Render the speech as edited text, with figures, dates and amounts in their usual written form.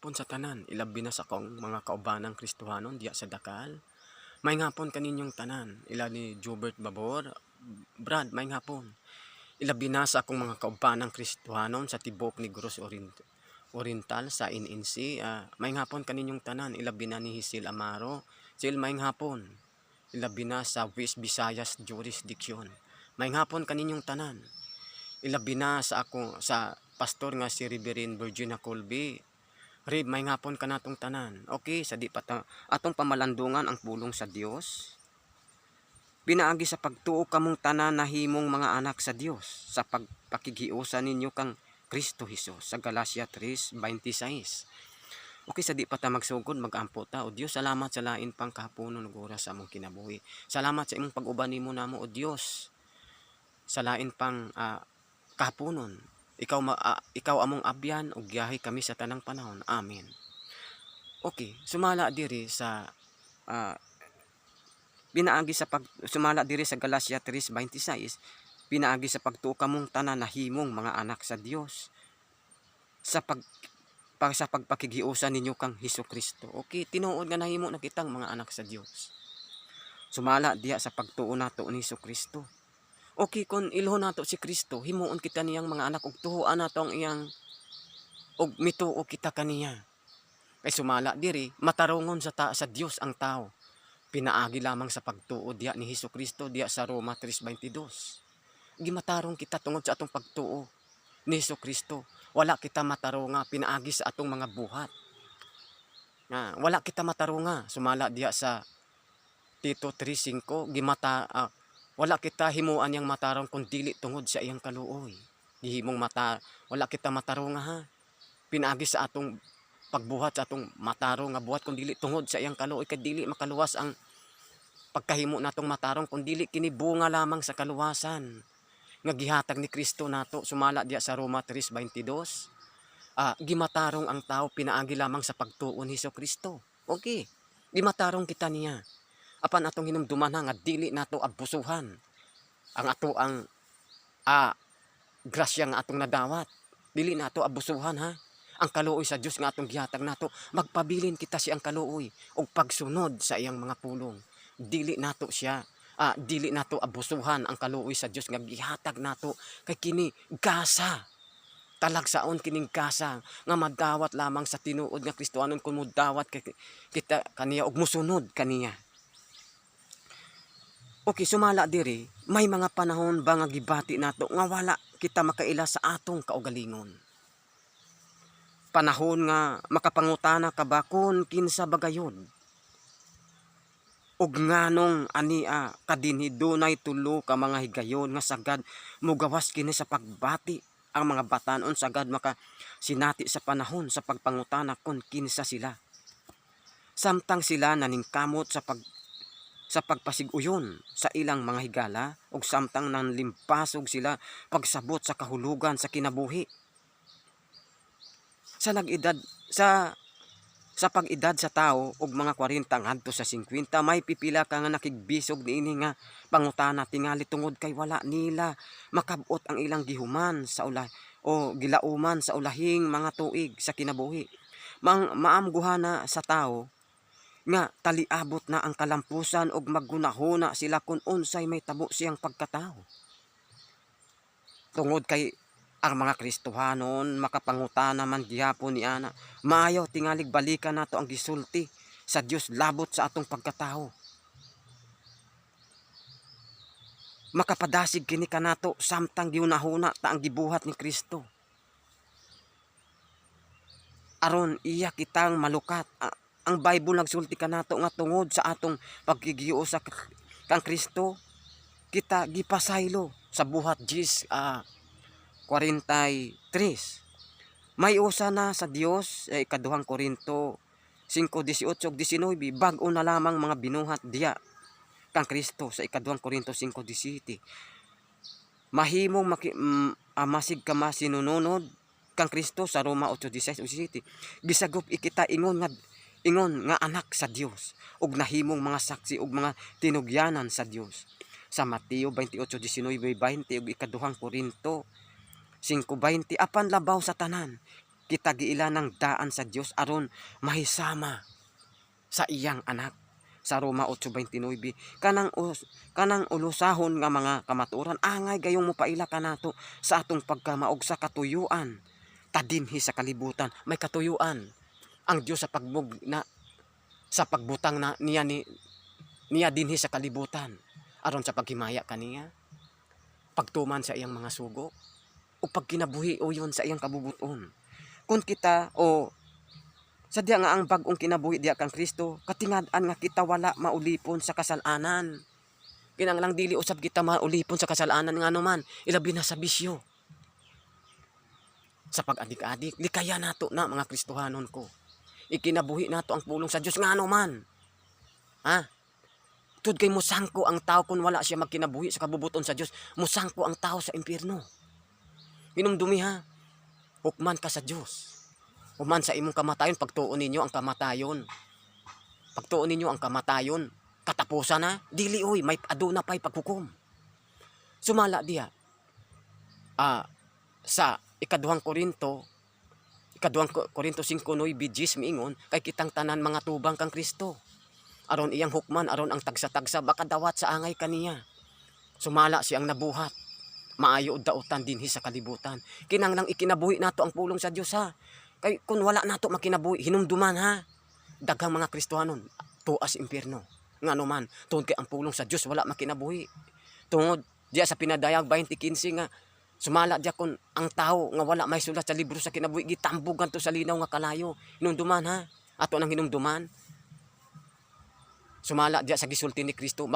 hapon sa tanan, ilabi na sa kong mga kaubanang Kristohanon diya sa Dakal. May hapon kaninyong tanan, ila ni Jobert Babor, Brad, may hapon. Ilabi na sa akong mga kaubanang Kristohanon sa tibok ni Negros Oriental sa NNC. May hapon kaninyong tanan, ilabi na ni Hisil Amaro. Sil, may hapon. Ilabi na sa West Visayas Jurisdiction. May hapon kaninyong tanan. Ilabi na sa ako sa pastor nga si Reverend Virginia Colby. Rib, may hapon ka natong tanan. Okay, sa di pata atong pamalandungan ang pulong sa Dios. Pinaagi sa pagtuo kamong tanan na himong mga anak sa Dios sa pagpakigiusan ninyo kang Kristo Hesus sa Galacia 3:26. Okay, sa di pata magsugod magampo ta. O Dios, salamat sa lain pang kahaponon ug oras sa among kinabuhi. Salamat sa imong pag-uban nimo namo, O Dios. Sa lain pang kahaponon. Ikaw among abyan ug giyahi kami sa tanang panahon. Amen. Okay, sumala diri sa sumala diri sa Galacia 3:26, pinaagi sa pagtuo kamong tanan na himong mga anak sa Dios sa pagpakigiusan ninyo kang Hesukristo. Okay, tinuod nga nahimo na kitang mga anak sa Dios. Sumala diya sa pagtuo nato ni Hesukristo. Okay, kung ilho nato si Kristo, himuon kita niyang mga anak ug tuhoan nato ang iyang ug mituo kita kaniya. Kay sumala diri matarungon sa Dios ang tao. Pinaagi lamang sa pagtuo diya ni Hesukristo diya sa Roma 3:22. Gimatarong kita tungod sa atong pagtuo ni Hesukristo. Wala kita matarunga pinaagi sa atong mga buhat. Wala kita matarunga sumala diya sa Tito 3:5 wala kita himuan yang matarong kung dili tungod sa iyang kaluoy. Wala kita matarong ha. Pinaagi sa atong pagbuhat sa atong matarong nga buhat kung dili tungod sa iyang kaluoy kay dili makaluwas ang pagkahimo natong matarong kung dili kini bunga lamang sa kaluwasan nga gihatag ni Kristo nato. Sumala diya sa Roma 3:22. Gimatarong ang tao pinaagi lamang sa pagtuo ni Hesukristo. Okay. Gimatarong kita niya. Apan atong hinumduman nga dili nato abusuhan ang grasya nga atong nadawat. Dili nato abusuhan ha. Ang kaluoy sa Dios nga atong gihatag nato, magpabilin kita siyang kaluoy og pagsunod sa iyang mga pulong. Dili nato abusuhan ang kaluoy sa Dios nga gihatag nato kay kini gasa. Talagsaon kining gasa nga madawat lamang sa tinuod nga Kristohanon kun modawat kita kaniya og mosunod kaniya. Okay, sumala diri, may mga panahon ba nga gibati nato nga wala kita makaila sa atong kaugalingon. Panahon nga makapangutana ka ba kun kinsa bagayon. Ug nganong ania kadinhi dunay tulo ka mga higayon nga sagad mugawas kini sa pagbati ang mga batanon sagad maka sinati sa panahon sa pagpangutana kun kinsa sila. Samtang sila naningkamot sa pagpasiguyon sa ilang mga higala ug samtang nanlimpasog sila pagsabot sa kahulugan sa kinabuhi. Sa pag-edad sa tao og mga 40 ngadto sa 50 may pipila ka nga nakigbisog niini nga pangutana tingali tungod kay wala nila makabot ang ilang gihuman sa gilauman sa ulahing mga tuig sa kinabuhi. Maamguhana sa tao nga taliabot na ang kalampusan og maggunahuna sila kung unsay may tabo siyang pagkatao. Tungod kay ang mga Kristohanon makapangutana man gihapon niana, maayo tingalig balikan nato ang gisulti sa Dios labot sa atong pagkatao. Makapadasig kini kanato samtang giunahuna ta ang gibuhat ni Kristo. Aron iya kitang malukat. Ang Bible nagsulti kanato nga tungod sa atong paggigiyo sa kang Kristo kita gipasaylo sa buhat 43. May usa na sa Dios ikaduhang Korinto 5:18 ug 19 bag-o na lamang mga binuhat diya kang Kristo sa ikaduhang Korinto 5:17. Mahimong masig ka masinununod kang Kristo sa Roma 8:16-17. Gisagop ikita ingon nga anak sa Dios ug nahimong mga saksi ug mga tinugyanan sa Dios. Sa Mateo 28:19-20 ug ikaduhang Korinto 5:20 apan labaw sa tanan kita giila ng daan sa Dios aron mahisama sa iyang anak. Sa Roma 8:29, kanang ulusahon nga mga kamaturan, angay gayong mopaila kanato sa atong pagkamaog sa katuyuan ta dinhi sa kalibutan. May katuyuan ang Dios sa sa pagbutang na niya dinhi sa kalibutan aron sa paghimaya kaniya, pagtuman sa iyang mga sugo o pagkinabuhi o yun sa iyang kabubuton. Kung kita o sadya nga ang bag-ong kinabuhi diya kang Kristo, katingad-an nga kita wala maulipon sa kasalanan. Kinanglang dili usab kita maulipon sa kasalanan nga naman, ilabi na sa bisyo. Sa pag-adik-adik, likaya nato na mga Kristohanon ko. Ikinabuhi nato ang pulong sa Dios nga naman. Ha? Tud kay musangko ang tao kung wala siya magkinabuhi sa kabubuton sa Dios, musangko ang tao sa impyerno. Hinumdumi ha, hukman ka sa Dios. Human sa imong kamatayon, pagtuon ninyo ang kamatayon. Pagtuon ninyo ang kamatayon, katapusan na, dili oy, may aduna pa'y paghukom. Sumala diya, sa ikaduhang Korinto 5:9 miingon, kay kitang tanan mga tubang kang Kristo. Aron iyang hukman, aron ang tagsa-tagsa, baka dawat sa angay kaniya. Sumala siyang nabuhat, maayo dautan dinhi sa kalibutan. Kinanglang ikinabuhi nato ang pulong sa Dios ha. Kay kung wala nato makinabuhi, hinumduman ha. Daghang mga Kristohanon tuas impyerno. Ngano man, tungod kay ang pulong sa Dios wala makinabuhi. Tungod diya sa pinadayag 20:15 nga sumala diya kun ang tao nga wala may sulat sa libro sa kinabuhi, gitambugan to sa linaw nga kalayo. Hinumduman ha. Ato nang hinumduman. Sumala diya sa gisulti ni Kristo,